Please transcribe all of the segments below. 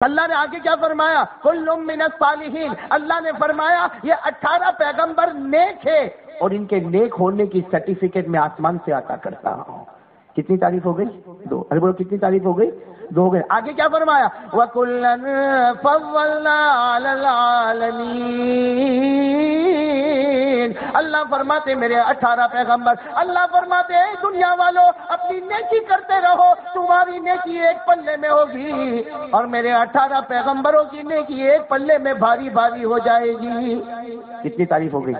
اللہ نے آگے کیا فرمایا؟ کل من الصالحین، اللہ نے فرمایا یہ 18 پیغمبر نیک ہے اور ان کے نیک ہونے کی سرٹیفکیٹ میں آسمان سے عطا کرتا ہوں۔ کتنی تعریف ہو گئی؟ 2۔ ارے بولو کتنی تعریف ہو گئی؟ 2 ہو گئی۔ آگے کیا فرمایا؟ وَكُلًّا فَضَّلْنَا عَلَى الْعَالَمِينَ، اللہ فرماتے میرے 18 پیغمبر، اللہ فرماتے اے دنیا والوں اپنی نیکی کرتے رہو، تمہاری نیکی ایک پلے میں ہوگی اور میرے 18 پیغمبروں کی نیکی ایک پلے میں بھاری بھاری ہو جائے گی۔ کتنی تعریف ہو گئی؟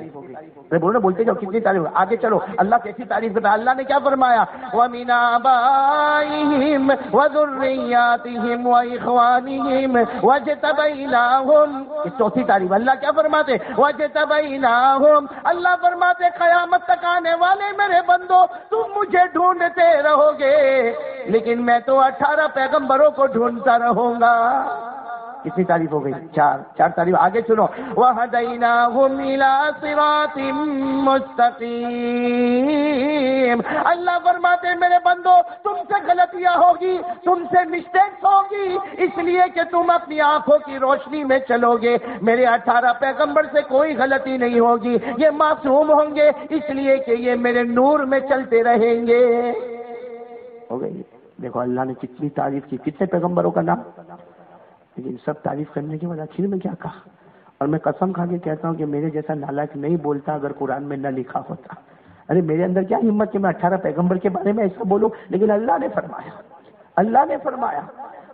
بولو نا، بولتے جاؤ کتنی تعریف۔ آگے چلو، اللہ کیسی تعریف کرتا ہے؟ اللہ نے کیا فرمایا؟ وَمِنْ آبَائِهِمْ وَذُرِّيَّاتِهِمْ وَإِخْوَانِهِمْ وَاجْتَبَيْنَاهُمْ، یہ چوتھی تعریف۔ اللہ کیا فرماتے؟ وَاجْتَبَيْنَاهُمْ، اللہ فرماتے قیامت تک آنے والے میرے بندو تم مجھے ڈھونڈتے رہو گے لیکن میں تو 18 پیغمبروں کو ڈھونڈتا رہوں گا۔ کتنی تعریف ہو گئی؟ 4 تعریف۔ آگے سنو، وَهَدَيْنَاهُمْ إِلَىٰ صِرَاطٍ مُسْتَقِيمٍ، اللہ فرماتے میرے بندو تم سے غلطیاں ہوگی، تم سے مسٹیکس ہوگی، اس لیے کہ تم اپنی آنکھوں کی روشنی میں چلو گے، میرے 18 پیغمبر سے کوئی غلطی نہیں ہوگی، یہ معصوم ہوں گے اس لیے کہ یہ میرے نور میں چلتے رہیں گے۔ ہو گئی؟ دیکھو اللہ نے کتنی تعریف کی، کتنے پیغمبروں کا نام، لیکن سب تعریف کرنے کے بعد آخر میں کیا کہا؟ اور میں قسم کھا کے کہتا ہوں کہ میرے جیسا نالائق نہیں بولتا اگر قرآن میں نہ لکھا ہوتا۔ ارے میرے اندر کیا ہمت کہ میں 18 پیغمبر کے بارے میں ایسا بولوں، لیکن اللہ نے فرمایا، اللہ نے فرمایا،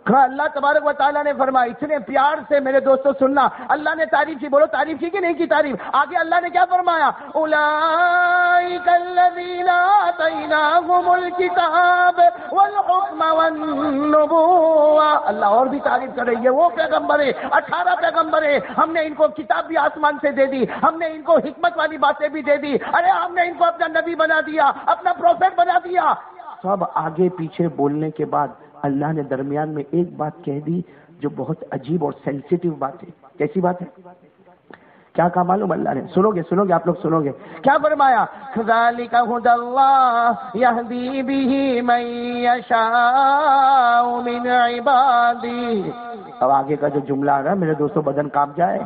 ہاں اللہ تبارک و تعالیٰ نے فرمایا۔ اتنے پیار سے میرے دوستو سننا، اللہ نے تعریف کی، بولو تعریف کی کہ نہیں کی تعریف؟ آگے اللہ نے کیا فرمایا؟ اولئک الذین آتیناہم الکتاب والحکم والنبوۃ، اللہ اور بھی تعریف کر رہی ہے، وہ پیغمبر ہے، 18 پیغمبر ہے، ہم نے ان کو کتاب بھی آسمان سے دے دی، ہم نے ان کو حکمت والی باتیں بھی دے دی، ارے ہم نے ان کو اپنا نبی بنا دیا، اپنا پروفیٹ بنا دیا۔ سب آگے پیچھے بولنے کے بعد اللہ نے درمیان میں ایک بات کہہ دی جو بہت عجیب اور سینسیٹیو بات ہے۔ کیسی بات ہے؟ کیا کہا معلوم اللہ نے؟ سنو گے آپ لوگ سنو گے، کیا فرمایا؟ ذَلِكَ هُدَى اللَّهِ يَهْدِي بِهِ مَن يَشَاءُ مِنْ عِبَادِهِ۔ اب آگے کا جو جملہ آ رہا ہے میرے دوستوں بدن کانپ جائے۔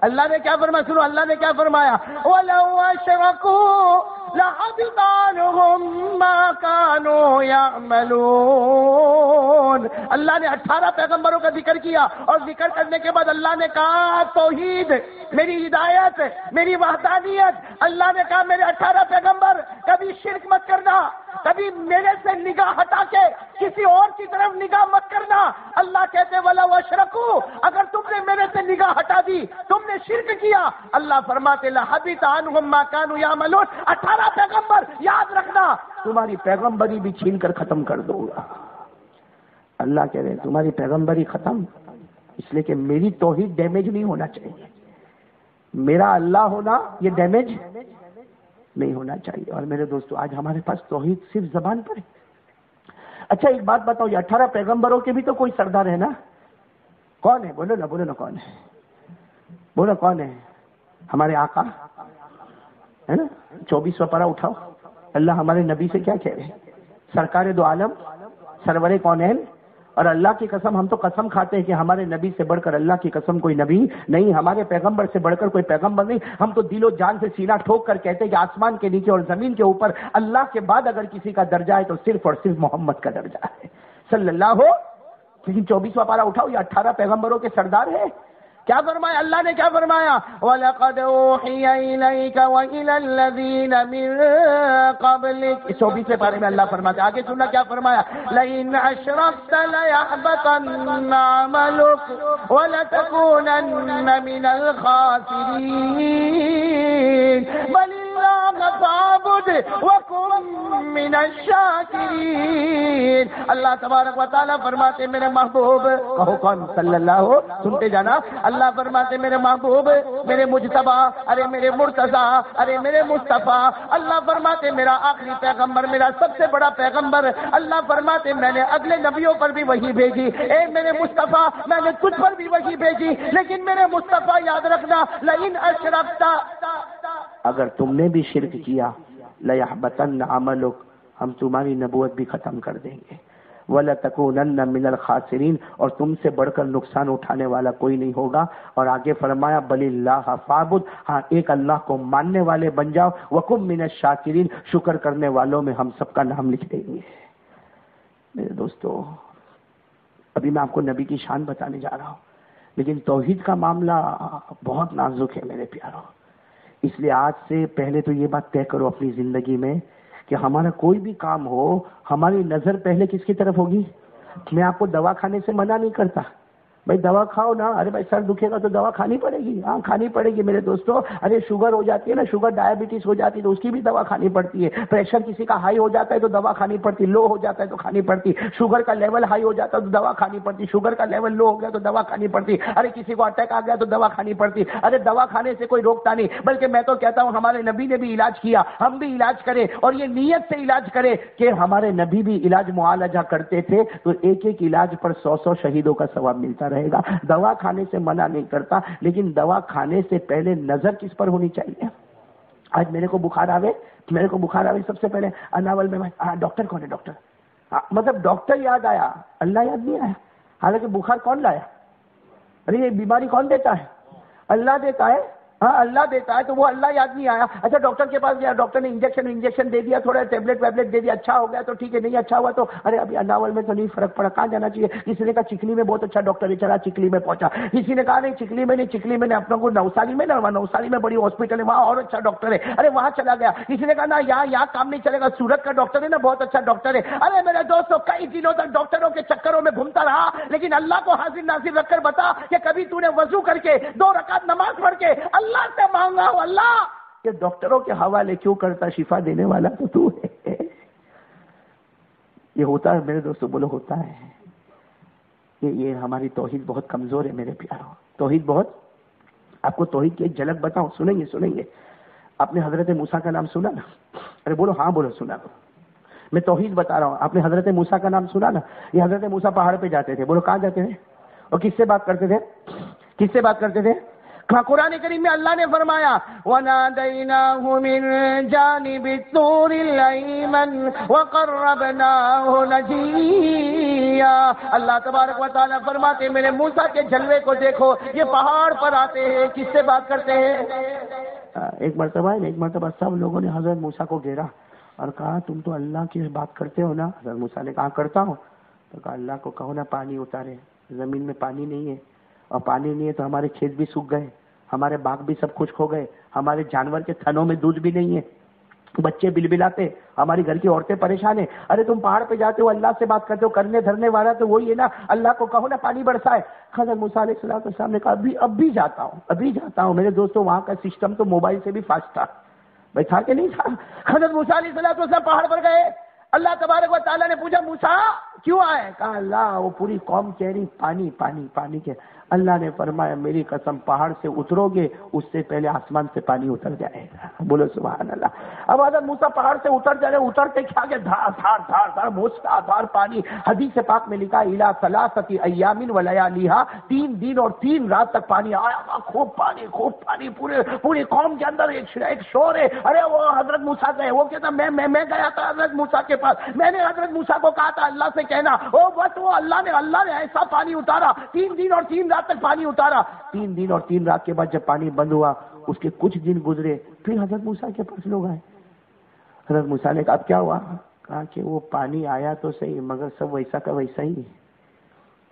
اللہ نے کیا فرمایا؟ سنو اللہ نے کیا فرمایا؟ وَلَوْ أَشْرَكُوا لَحَبِطَ عَنْهُمْ مَا كَانُوا يَعْمَلُونَ، اللہ نے 18 پیغمبروں کا ذکر کیا اور ذکر کرنے کے بعد اللہ نے کہا توحید، میری ہدایت، میری وحدانیت۔ اللہ نے کہا میرے 18 پیغمبر کبھی شرک مت کرنا، کبھی میرے سے نگاہ ہٹا کے کسی اور کی طرف نگاہ مت کرنا۔ اللہ کہتے وَلَوْ أَشْرَكُوا، اگر تم نے میرے سے نگاہ ہٹا دی، تم نے شرک کیا، اللہ فرماتے لَحَبِطَ عَنْهُمْ مَا كَانُوا يَعْمَلُونَ، 18 پیغمبر یاد رکھنا تمہاری پیغمبری بھی چھین کر ختم کر دوں گا۔ اللہ کہہ رہے ہیں تمہاری پیغمبری ختم، اس لیے کہ میری توحید ڈیمیج نہیں ہونا چاہیے، میرا اللہ ہونا یہ ڈیمیج نہیں ہونا چاہیے۔ اور میرے دوستو آج ہمارے پاس توحید صرف زبان پر ہے۔ اچھا ایک بات بتاؤ، یہ 18 پیغمبروں کے بھی تو کوئی سردار ہے نا؟ کون ہے؟ بولو نا کون ہے؟ بولو کون ہے؟ ہمارے آقا ہے نا؟ 24واں پارہ اٹھاؤ، اللہ ہمارے نبی سے کیا کہہ رہے ہیں؟ سرکار دو عالم، سرور کونین، اور اللہ کی قسم ہم تو قسم کھاتے ہیں کہ ہمارے نبی سے بڑھ کر اللہ کی قسم کوئی نبی نہیں، ہمارے پیغمبر سے بڑھ کر کوئی پیغمبر نہیں۔ ہم تو دل و جان سے سینہ ٹھوک کر کہتے ہیں کہ آسمان کے نیچے اور زمین کے اوپر اللہ کے بعد اگر کسی کا درجہ ہے تو صرف اور صرف محمد کا درجہ ہے صلی اللہ ہو۔ لیکن 24واں پارہ اٹھاؤ، یہ 18 پیغمبروں کے سردار ہے۔ کیا فرمایا اللہ نے؟ کیا فرمایا؟ وَلَقَدْ أُوحِيَ إِلَيْكَ وَإِلَى الَّذِينَ مِن قَبْلِكَ، 24ویں پارے میں اللہ فرماتے، آگے سننا کیا فرمایا؟ لَئِنْ أَشْرَكْتَ لَيَحْبَطَنَّ عَمَلُكَ وَلَتَكُونَنَّ مِنَ الْخَاسِرِينَ بَلِ اللَّهَ فَاعْبُدْ وَكُن مِّنَ الشَّاكِرِينَ۔ اللہ تبارک و تعالیٰ فرماتے میرے محبوب، کہو کون؟ صلی اللہ ہو، سنتے جانا، اللہ فرماتے میرے محبوب، میرے مجتبی، ارے میرے مرتضی، ارے میرے مصطفیٰ، اللہ فرماتے میرا آخری پیغمبر، میرا سب سے بڑا پیغمبر، اللہ فرماتے میں نے اگلے نبیوں پر بھی وحی بھیجی، اے میرے مصطفیٰ میں نے تجھ پر بھی وحی بھیجی، لیکن میرے مصطفیٰ یاد رکھنا لئن اشرکت، اگر تم نے بھی شرک کیا، لیحبطن عملک، ہم تمہاری نبوت بھی ختم کر دیں گے، وَلَتَكُونَنَّ مِنَ الْخَاسِرِينَ، اور تم سے بڑھ کر نقصان اٹھانے والا کوئی نہیں ہوگا۔ اور آگے فرمایا بَلِ اللَّهَ فَاعْبُدْ، ہاں ایک اللہ کو ماننے والے بن جاؤ، وَكُن مِنَ الشَّاكِرِينَ، شکر کرنے والوں میں ہم سب کا نام لکھ دیں گے۔ میرے دوستو، ابھی میں آپ کو نبی کی شان بتانے جا رہا ہوں، لیکن توحید کا معاملہ بہت نازک ہے میرے پیاروں۔ اس لیے آج سے پہلے تو یہ بات طے کرو اپنی زندگی میں کہ ہمارا کوئی بھی کام ہو، ہماری نظر پہلے کس کی طرف ہوگی؟ میں آپ کو دوا کھانے سے منع نہیں کرتا، بھائی دوا کھاؤ نا، ارے بھائی سر دکھے گا تو دوا کھانی پڑے گی، ہاں کھانی پڑے گی میرے دوستو۔ ارے شوگر ہو جاتی ہے نا، شوگر ڈائبٹیز ہو جاتی ہے تو اس کی بھی دوا کھانی پڑتی ہے۔ پریشر کسی کا ہائی ہو جاتا ہے تو دوا کھانی پڑتی، لو ہو جاتا ہے تو کھانی پڑتی۔ شوگر کا لیول ہائی ہو جاتا ہے تو دوا کھانی پڑتی، شوگر کا لیول لو ہو گیا تو دوا کھانی پڑتی۔ ارے کسی کو اٹیک آ گیا تو دوا کھانی پڑتی۔ ارے دوا کھانے سے کوئی روکتا نہیں، بلکہ میں تو کہتا ہوں ہمارے نبی نے بھی علاج کیا، ہم بھی علاج کریں، اور یہ نیت سے علاج کریں کہ ہمارے نبی بھی علاج معالجہ کرتے تھے تو ایک ایک علاج پر 100 شہیدوں کا ثواب ملتا رہے گا۔ دوا کھانے سے منع نہیں کرتا، لیکن دوا کھانے سے پہلے نظر کس پر ہونی چاہیے؟ آج میرے کو بخار آوے سب سے پہلے اناول میں ڈاکٹر کون ہے؟ ڈاکٹر مطلب ڈاکٹر یاد آیا، اللہ یاد نہیں آیا۔ حالانکہ بخار کون لایا؟ ارے یہ بیماری کون دیتا ہے؟ اللہ دیتا ہے، ہاں اللہ دیتا ہے، تو وہ اللہ یاد نہیں آیا۔ اچھا ڈاکٹر کے پاس گیا، ڈاکٹر نے انجیکشن دے دیا، تھوڑا ٹیبلٹ ویبلٹ دے دیا، اچھا ہو گیا تو ٹھیک ہے، نہیں اچھا ہوا تو ارے ابھی اناول میں تو نہیں فرق پڑا، کہاں جانا چاہیے؟ کسی نے کہا چکلی میں بہت اچھا ڈاکٹر ہے، چلا چکلی میں پہنچا۔ کسی نے کہا نہیں چکلی میں نہیں، چکلی میں اپنا کو نوساری میں نا، نوساری میں بڑی ہاسپٹل ہے وہاں اور اچھا ڈاکٹر ہے، ارے وہاں چلا گیا۔ کسی نے کہا نا یہاں کام نہیں چلے گا، سورت کا ڈاکٹر ہے نا بہت اچھا ڈاکٹر ہے۔ ارے میرے دوستوں کئی دنوں تک ڈاکٹروں کے چکروں میں گھومتا رہا، لیکن اللہ کو حاضر ناظر رکھ کر بتا کہ کبھی تو نے وضو کر کے 2 رکعت نماز پڑھ کے اللہ سے مانگا ہو اللہ کہ ڈاکٹروں کے حوالے کیوں کرتا، شفا دینے والا تو ہے۔ یہ ہوتا ہے میرے دوستوں، بولو ہوتا ہے۔ یہ ہماری توحید بہت کمزور ہے میرے پیاروں، توحید بہت۔ آپ کو توحید کی ایک جھلک بتاؤں، سنیں گے؟ آپ نے حضرت موسیٰ کا نام سنا نا؟ ارے بولو ہاں بولو سنا۔ میں توحید بتا رہا ہوں، آپ نے حضرت موسیٰ کا نام سنا نا؟ یہ حضرت موسیٰ پہاڑ پہ جاتے تھے، بولو کہاں جاتے تھے اور کس سے بات کرتے تھے؟ کس سے بات کرتے تھے؟ قرآن کریم میں اللہ نے فرمایا وَنَادَيْنَاهُ مِن جَانِبِ الطُّورِ الْأَيْمَنِ وَقَرَّبْنَاهُ نَجِيًّا۔ اللہ تبارک و تعالیٰ فرماتے ہیں میرے موسیٰ کے جلوے کو دیکھو، یہ پہاڑ پر آتے ہیں، کس سے بات کرتے ہیں؟ ایک مرتبہ سب لوگوں نے حضرت موسیٰ کو گھیرا اور کہا تم تو اللہ کی بات کرتے ہو نا؟ حضرت موسیٰ نے کہا کرتا ہوں۔ تو کہا اللہ کو کہو نا پانی اتارے، زمین میں پانی نہیں ہے، اور پانی نہیں ہے تو ہمارے کھیت بھی سوکھ گئے، ہمارے باغ بھی سب خشک ہو گئے، ہمارے جانور کے تھنوں میں دودھ بھی نہیں ہے، بچے بلبلاتے، ہماری گھر کی عورتیں پریشان ہیں۔ ارے تم پہاڑ پہ جاتے ہو، اللہ سے بات کرتے ہو، کرنے دھرنے والا تو وہی ہے نا، اللہ کو کہو نا پانی برسائے۔ حضرت موسیٰ علیہ السلام نے کہا اب بھی جاتا ہوں۔ میرے دوستوں وہاں کا سسٹم تو موبائل سے بھی فاسٹ تھا، بھائی تھا کہ نہیں تھا؟ حضرت موسیٰ علیہ السلام پہاڑ پر گئے، اللہ تبارک و تعالیٰ نے پوچھا موسیٰ کیوں آئے؟ کہا اللہ وہ پوری قوم کہہ رہی پانی پانی پانی کے۔ اللہ نے فرمایا میری قسم پہاڑ سے اترو گے اس سے پہلے آسمان سے پانی اتر جائے گا، بولو سبحان اللہ۔ اب حضرت موسیٰ پہاڑ سے اتر جا رہے، اترتے کیا کہ دھار دھار دھار دھار موسیٰ دھار پانی۔ حدیث پاک میں لکھا الی ثلاثۃ ایام ولیالیھا، 3 دن اور 3 رات تک پانی آیا، خوب پانی، پوری قوم کے اندر ایک شور ہے۔ ارے وہ حضرت موسیٰ گئے، وہ کہتا میں گیا تھا حضرت موسیٰ کے پاس، میں نے حضرت موسیٰ کو کہا تھا اللہ سے کہنا، بس وہ اللہ نے ایسا پانی اتارا، 3 دن اور 3 رات تک پانی اتارا۔ 3 دن اور 3 رات کے بعد جب پانی بند ہوا، اس کے کچھ دن گزرے، پھر حضرت موسیٰ کے پاس لوگ آئے۔ حضرت موسیٰ نے کہا اب کیا ہوا؟ کہا کہ وہ پانی آیا تو صحیح مگر سب ویسا کا ویسا ہی،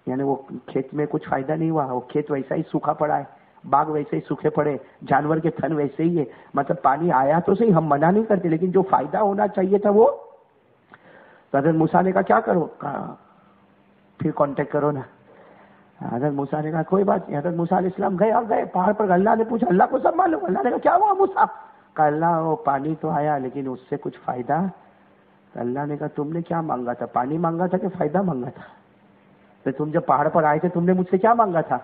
یعنی وہ کھیت میں کچھ فائدہ نہیں ہوا، وہ کھیت ویسا ہی سوکھا پڑا ہے، باغ ویسے ہی سوکھے پڑے، جانور کے تھن ویسے ہی ہے، مطلب پانی آیا تو صحیح، ہم منع نہیں کرتے، لیکن جو فائدہ ہونا چاہیے تھا وہ۔ تو حضرت موسیٰ نے کہا کیا کرو؟ کہا پھر کانٹیکٹ کرو نا۔ حضرت موسیٰ نے کہا کوئی بات نہیں۔ حضرت موسیٰ علیہ السلام گئے پہاڑ پر، اللہ نے پوچھا اللہ کو سب معلوم، اللہ نے کہا کیا ہوا موسیٰ؟ کہا اللہ وہ پانی تو آیا لیکن اس سے کچھ فائدہ۔ تو اللہ نے کہا تم نے کیا مانگا تھا؟ پانی مانگا تھا کہ فائدہ مانگا تھا؟ تو تم جب پہاڑ پر آئے تھے تم نے مجھ سے کیا مانگا تھا؟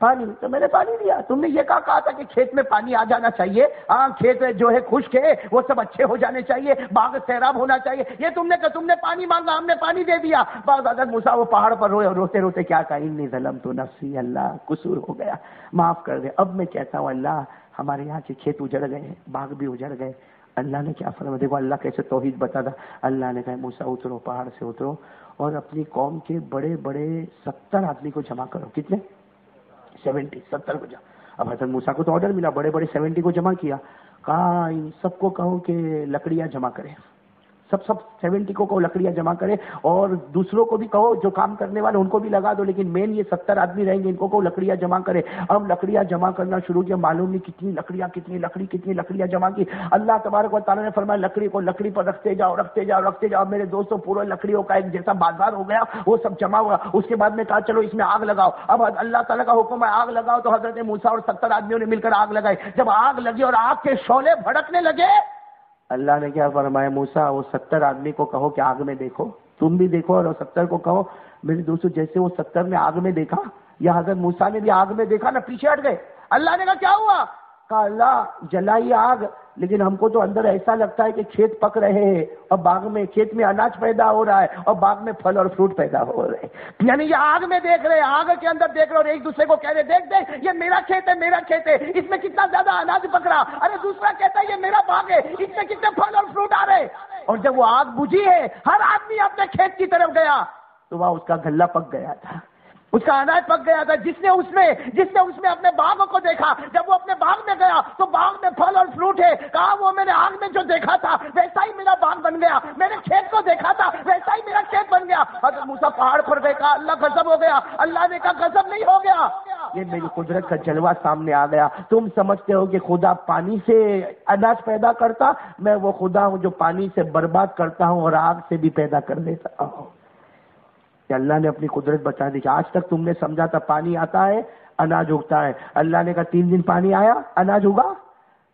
پانی، تو میں نے پانی دیا۔ تم نے یہ کہا تھا کہ کھیت میں پانی آ جانا چاہیے، ہاں کھیت جو ہے خشک ہے وہ سب اچھے ہو جانے چاہیے، باغ سیراب ہونا چاہیے، یہ تم نے پانی مانگا، ہم نے پانی دے دیا۔ بعض حضرت موسیٰ وہ پہاڑ پر روتے کیا کہا انی ظلمت نفسی، اللہ قصور ہو گیا معاف کر دے۔ اب میں کہتا ہوں اللہ ہمارے یہاں کے کھیت اجڑ گئے، باغ بھی اجڑ گئے۔ اللہ نے کیا فرمایا؟ دیکھو اللہ کیسے توحید بتا تھا۔ اللہ نے کہا موسیٰ اترو، پہاڑ سے اترو اور اپنی قوم کے بڑے بڑے 70 آدمی کو جمع کرو. کتنے؟ 70 کو جمع. اب حضرت موسیٰ کو تو آرڈر ملا، بڑے بڑے 70 کو جمع کیا. کہا ان سب کو کہو کہ لکڑیاں جمع کریں. سب 70 کو کہو لکڑیاں جمع کرے، اور دوسروں کو بھی کہو جو کام کرنے والے ان کو بھی لگا دو، لیکن مین یہ 70 آدمی رہیں گے، ان کو کہو لکڑیاں جمع کرے. اب لکڑیاں جمع کرنا شروع کیا. معلوم نہیں کتنی لکڑیاں جمع کی. اللہ تبارک و تعالیٰ نے فرمایا لکڑی کو لکڑی پر رکھتے جاؤ. میرے دوستوں پورے لکڑیوں کا ایک جیسا بازار ہو گیا، وہ سب جمع ہوا. اس کے بعد میں کہا چلو اس میں آگ لگاؤ. اب اللہ تعالیٰ کا حکم ہے آگ لگاؤ، تو حضرت موسیٰ اور 70 آدمیوں نے مل کر آگ لگائی. جب آگ لگی اور آگ کے شعلے بھڑکنے لگے، اللہ نے کیا فرمایا، موسیٰ وہ 70 آدمی کو کہو کہ آگ میں دیکھو، تم بھی دیکھو، اور 70 کو کہو. میرے دوستو جیسے وہ 70 نے آگ میں دیکھا، یا حضرت موسیٰ نے بھی آگ میں دیکھا نا، پیچھے ہٹ گئے. اللہ نے کہا کیا ہوا؟ کہا اللہ جلائی آگ، لیکن ہم کو تو اندر ایسا لگتا ہے کہ کھیت پک رہے ہیں، اور باغ میں کھیت میں اناج پیدا ہو رہا ہے، اور باغ میں پھل اور فروٹ پیدا ہو رہے ہیں. یعنی یہ آگ میں دیکھ رہے، آگ کے اندر دیکھ رہے، اور ایک دوسرے کو کہہ رہے دیکھ یہ میرا کھیت ہے، اس میں کتنا زیادہ اناج پک رہا. ارے دوسرا کہتا ہے یہ میرا باغ ہے، اس میں کتنے پھل اور فروٹ آ رہے. اور جب وہ آگ بجھی ہے، ہر آدمی اپنے کھیت کی طرف گیا، تو وہاں اس کا غلہ پک گیا تھا، اس کا اناج پک گیا تھا. جس نے اس میں اپنے باغ کو دیکھا، جب وہ اپنے باغ میں گیا تو باغ میں پھل اور فروٹ ہے. کہا وہ میں نے آگ میں جو دیکھا تھا ویسا ہی میرا باغ بن گیا، میں نے کھیت کو دیکھا تھا ویسا ہی میرا کھیت بن گیا. حضرت موسیٰ پہاڑ پر گئے، کہا اللہ غضب ہو گیا. اللہ نے کہا غضب نہیں ہو گیا، یہ میری قدرت کا جلوہ سامنے آ گیا. تم سمجھتے ہو کہ خدا پانی سے اناج پیدا کرتا، میں وہ خدا ہوں جو پانی سے برباد کرتا ہوں اور آگ سے بھی پیدا کر دیتا ہوں. کہ اللہ نے اپنی قدرت بتا دی. کہ آج تک تم نے سمجھا تھا پانی آتا ہے اناج اگتا ہے، اللہ نے کہا 3 دن پانی آیا اناج اگا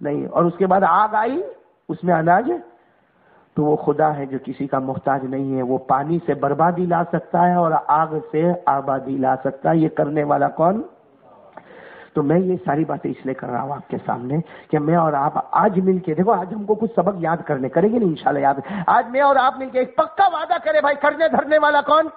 نہیں، اور اس کے بعد آگ آئی اس میں اناج. تو وہ خدا ہے جو کسی کا محتاج نہیں ہے، وہ پانی سے بربادی لا سکتا ہے اور آگ سے آبادی لا سکتا ہے. یہ کرنے والا کون؟ تو میں یہ ساری باتیں اس لیے کر رہا ہوں آپ کے سامنے کہ میں اور آپ آج مل کے دیکھو، آج ہم کو کچھ سبق یاد کریں گے نہیں انشاءاللہ یاد. آج میں اور آپ مل کے ایک پکا وعدہ کرے بھائی، کرنے دھرنے والا کون؟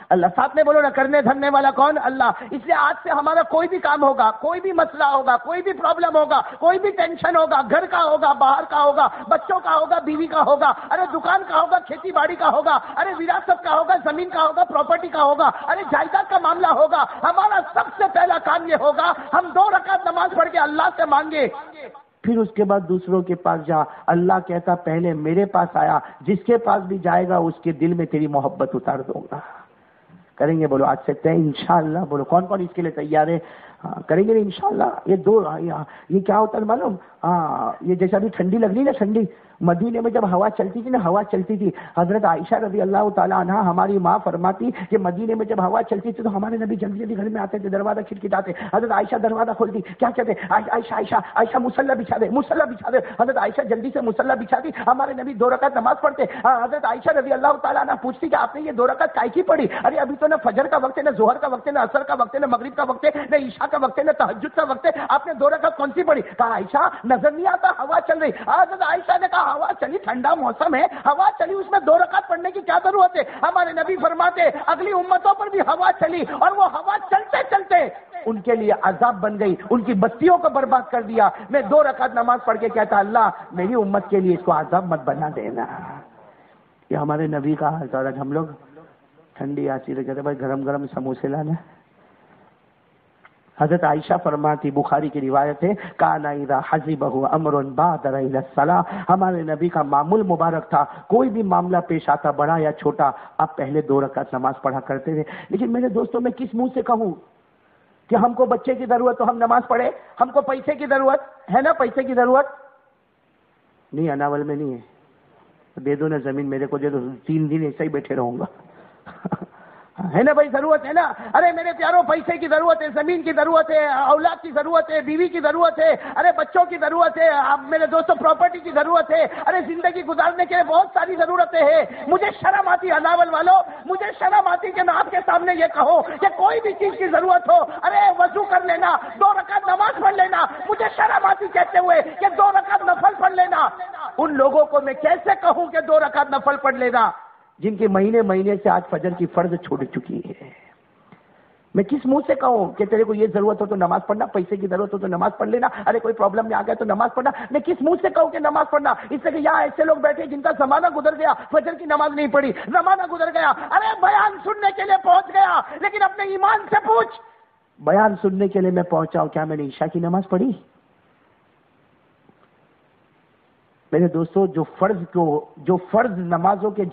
اللہ. ساتھ میں بولو نا، کرنے دھرنے والا کون؟ اللہ. اس لیے آج سے ہمارا کوئی بھی کام ہوگا، کوئی بھی مسئلہ ہوگا، کوئی بھی پرابلم ہوگا، کوئی بھی ٹینشن ہوگا، گھر کا ہوگا، باہر کا ہوگا، بچوں کا ہوگا، بیوی کا ہوگا، ارے دکان کا ہوگا، کھیتی باڑی کا ہوگا، ارے وراثت کا ہوگا، زمین کا ہوگا، پراپرٹی کا ہوگا، ارے جائیداد کا معاملہ ہوگا، ہمارا سب سے پہلا کام یہ ہوگا ہم 2 رکعت نماز پڑھ کے اللہ سے مانگے. پھر اس کے بعد دوسروں کے پاس جا. اللہ کہتا پہلے میرے پاس آیا، جس کے پاس بھی جائے گا اس کے دل میں تیری محبت اتار دوں گا. کریں گے؟ بولو آج سے طے انشاءاللہ. بولو کون کون اس کے لیے تیار ہے؟ کریں گے انشاءاللہ. یہ کیا ہوتا ہے معلوم؟ یہ جیسے ابھی ٹھنڈی لگ رہی نا، ٹھنڈی مدینے میں جب ہوا چلتی تھی نا، ہوا چلتی تھی، حضرت عائشہ رضی اللہ تعالیٰ عنہا ہماری ماں فرماتی کہ مدینے میں جب ہوا چلتی تھی تو ہمارے نبی جلدی جلدی گھر میں آتے تھے، دروازہ کھٹکھٹاتے. حضرت عائشہ دروازہ کھولتی، کیا کہتے؟ عائشہ عائشہ عائشہ مصلی بچھا دے، مصلی بچھا دے. حضرت عائشہ جلدی سے مصلی بچھاتی، ہمارے نبی 2 رکعت نماز پڑھتے. حضرت عائشہ رضی اللہ تعالیٰ عنہ پوچھتی کہ آپ نے یہ 2 رکعت کائے کی پڑھی؟ ارے ابھی تو نہ فجر کا وقت ہے، نہ ظہر کا وقت ہے، نہ عصر کا وقت ہے، نہ مغرب کا وقت ہے، نہ عشاء کا وقت ہے، نہ تہجد کا وقت ہے، آپ نے 2 رکعت کون سی پڑھی؟ کہا عائشہ نظر نہیں آتا، ہوا چل رہی. حضرت عائشہ نے کہا ہوا چلی، ٹھنڈا موسم ہے، ہوا چلی، اس میں 2 رکعت پڑھنے کی کیا ضرورت ہے؟ ہمارے نبی فرماتے اگلی امتوں پر بھی ہوا چلی، اور وہ ہوا چلتے چلتے ان کے لیے عذاب بن گئی، ان کی بستیوں کو برباد کر دیا. میں 2 رکعت نماز پڑھ کے کہتا اللہ میری امت کے لیے اس کو عذاب مت بنا دینا. یہ ہمارے نبی کا حال تھا. ہم لوگ ٹھنڈی آتی تو کہتے بھائی گرم گرم سموسے لانا. حضرت عائشہ فرماتی، بخاری کی روایت ہے، کانا اذا حزبہ امر بادر الی الصلاۃ، ہمارے نبی کا معمول مبارک تھا کوئی بھی معاملہ پیش آتا بڑا یا چھوٹا آپ پہلے 2 رکعت نماز پڑھا کرتے تھے. لیکن میرے دوستوں میں کس منہ سے کہوں کہ ہم کو بچے کی ضرورت تو ہم نماز پڑھے، ہم کو پیسے کی ضرورت ہے نا، پیسے کی ضرورت نہیں، اناول میں نہیں ہے، دے دو نا زمین میرے کو، دے دو، 3 دن ایسے ہی بیٹھے رہوں گا. ہے نا بھائی، ضرورت ہے نا. ارے میرے پیاروں پیسے کی ضرورت ہے، زمین کی ضرورت ہے، اولاد کی ضرورت ہے، بیوی کی ضرورت ہے، ارے بچوں کی ضرورت ہے، اب میرے دوستوں پراپرٹی کی ضرورت ہے، ارے زندگی گزارنے کے لیے بہت ساری ضرورتیں ہیں. مجھے شرم آتی اناول والوں، مجھے شرم آتی کہ میں آپ کے سامنے یہ کہوں کہ کوئی بھی چیز کی ضرورت ہو، ارے وضو کر لینا، 2 رکعت نماز پڑھ لینا. مجھے شرم آتی کہتے ہوئے کہ 2 رکعت نفل پڑھ لینا. ان لوگوں کو میں کیسے کہوں کہ 2 رکعت نفل پڑھ لینا جن کی مہینے سے آج فجر کی فرض چھوڑ چکی ہے. میں کس منہ سے کہوں کہ تیرے کو یہ ضرورت ہو تو نماز پڑھنا، پیسے کی ضرورت ہو تو نماز پڑھ لینا، ارے کوئی پرابلم میں آ گیا تو نماز پڑھنا؟ میں کس منہ سے کہوں کہ نماز پڑھنا؟ اس سے کہ یہاں ایسے لوگ بیٹھے جن کا زمانہ گزر گیا، فجر کی نماز نہیں پڑھی، زمانہ گزر گیا، ارے بیان سننے کے لیے پہنچ گیا، لیکن اپنے ایمان سے پوچھ، بیان سننے کے لیے میں پہنچا ہوں، کیا میں نے عشاء کی نماز پڑھی؟ میرے دوستو، جو فرض نمازوں کے